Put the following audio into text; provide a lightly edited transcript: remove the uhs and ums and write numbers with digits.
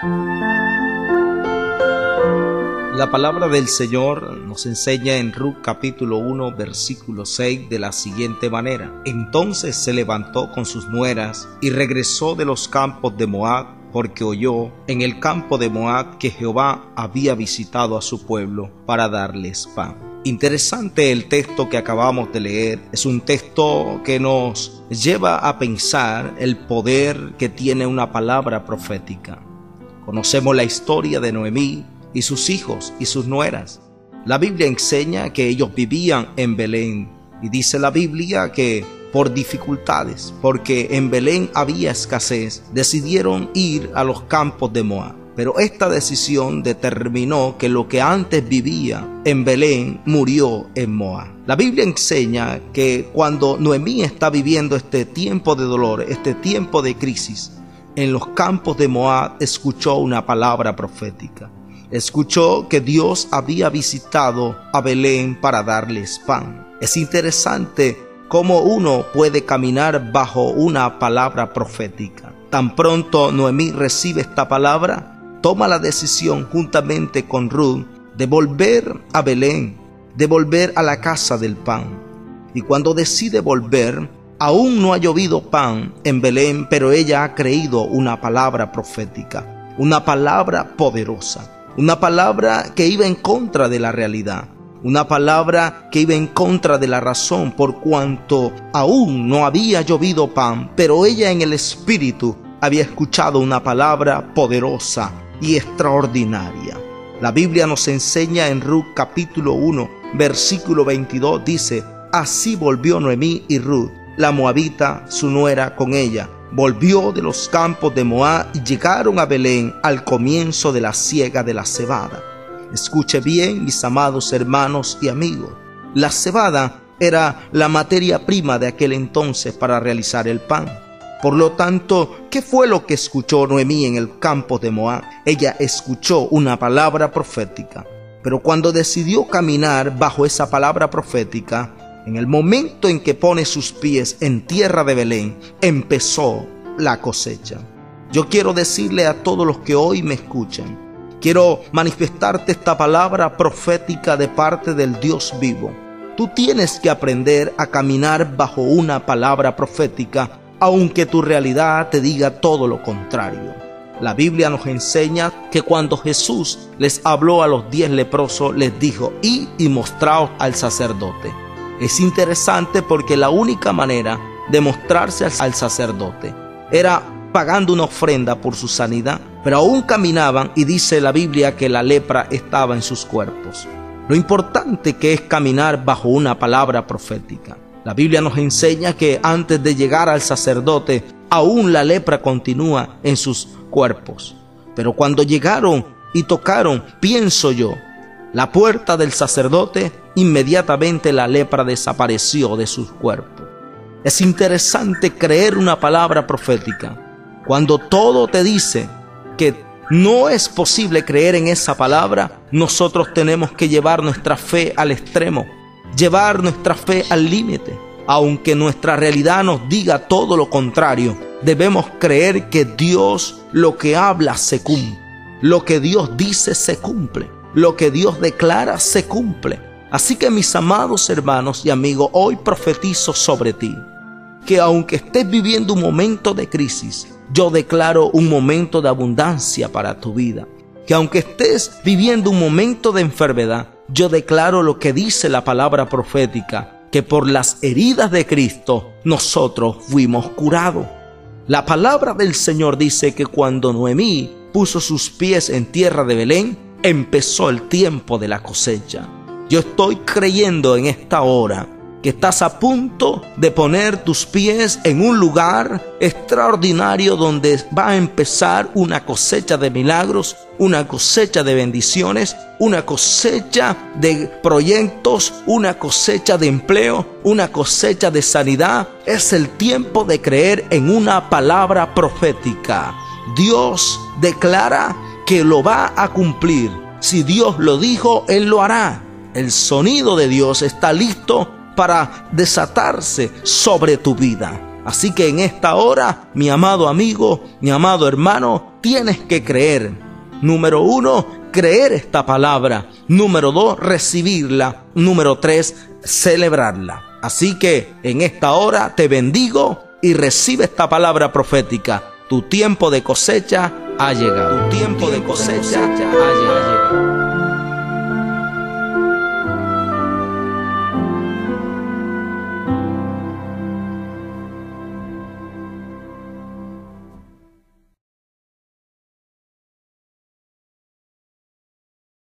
La palabra del Señor nos enseña en Ruth capítulo 1 versículo 6 de la siguiente manera: Entonces se levantó con sus nueras y regresó de los campos de Moab, porque oyó en el campo de Moab que Jehová había visitado a su pueblo para darles pan. Interesante el texto que acabamos de leer. Es un texto que nos lleva a pensar el poder que tiene una palabra profética. Conocemos la historia de Noemí y sus hijos y sus nueras. La Biblia enseña que ellos vivían en Belén, y dice la Biblia que por dificultades, porque en Belén había escasez, decidieron ir a los campos de Moab. Pero esta decisión determinó que lo que antes vivía en Belén murió en Moab. La Biblia enseña que cuando Noemí está viviendo este tiempo de dolor, este tiempo de crisis, en los campos de Moab escuchó una palabra profética. Escuchó que Dios había visitado a Belén para darles pan. Es interesante cómo uno puede caminar bajo una palabra profética. Tan pronto Noemí recibe esta palabra, toma la decisión juntamente con Ruth de volver a Belén, de volver a la casa del pan. Y cuando decide volver, aún no ha llovido pan en Belén, pero ella ha creído una palabra profética, una palabra poderosa. Una palabra que iba en contra de la realidad, una palabra que iba en contra de la razón, por cuanto aún no había llovido pan, pero ella en el espíritu había escuchado una palabra poderosa y extraordinaria. La Biblia nos enseña en Ruth capítulo 1, versículo 22, dice: Así volvió Noemí y Ruth, la moabita, su nuera, con ella. Volvió de los campos de Moab y llegaron a Belén al comienzo de la siega de la cebada. Escuche bien, mis amados hermanos y amigos. La cebada era la materia prima de aquel entonces para realizar el pan. Por lo tanto, ¿qué fue lo que escuchó Noemí en el campo de Moab? Ella escuchó una palabra profética. Pero cuando decidió caminar bajo esa palabra profética, en el momento en que pone sus pies en tierra de Belén, empezó la cosecha. Yo quiero decirle a todos los que hoy me escuchan, quiero manifestarte esta palabra profética de parte del Dios vivo. Tú tienes que aprender a caminar bajo una palabra profética, aunque tu realidad te diga todo lo contrario. La Biblia nos enseña que cuando Jesús les habló a los 10 leprosos, les dijo: id y mostraos al sacerdote. Es interesante porque la única manera de mostrarse al sacerdote era pagando una ofrenda por su sanidad, pero aún caminaban y dice la Biblia que la lepra estaba en sus cuerpos. Lo importante que es caminar bajo una palabra profética. La Biblia nos enseña que antes de llegar al sacerdote, aún la lepra continúa en sus cuerpos. Pero cuando llegaron y tocaron, pienso yo, la puerta del sacerdote, inmediatamente la lepra desapareció de sus cuerpos. Es interesante creer una palabra profética. Cuando todo te dice que no es posible creer en esa palabra, nosotros tenemos que llevar nuestra fe al extremo, llevar nuestra fe al límite. Aunque nuestra realidad nos diga todo lo contrario, debemos creer que Dios lo que habla se cumple, lo que Dios dice se cumple. Lo que Dios declara se cumple. Así que, mis amados hermanos y amigos, hoy profetizo sobre ti que aunque estés viviendo un momento de crisis, yo declaro un momento de abundancia para tu vida. Que aunque estés viviendo un momento de enfermedad, yo declaro lo que dice la palabra profética, que por las heridas de Cristo nosotros fuimos curados. La palabra del Señor dice que cuando Noemí puso sus pies en tierra de Belén, empezó el tiempo de la cosecha. Yo estoy creyendo en esta hora que estás a punto de poner tus pies en un lugar extraordinario donde va a empezar una cosecha de milagros, una cosecha de bendiciones, una cosecha de proyectos, una cosecha de empleo, una cosecha de sanidad. Es el tiempo de creer en una palabra profética. Dios declara que lo va a cumplir. Si Dios lo dijo, Él lo hará. El sonido de Dios está listo para desatarse sobre tu vida. Así que en esta hora, mi amado amigo, mi amado hermano, tienes que creer. Número 1, creer esta palabra. Número 2, recibirla. Número 3, celebrarla. Así que en esta hora te bendigo y recibe esta palabra profética. Tu tiempo de cosecha ha llegado. Tu tiempo de cosecha ha llegado.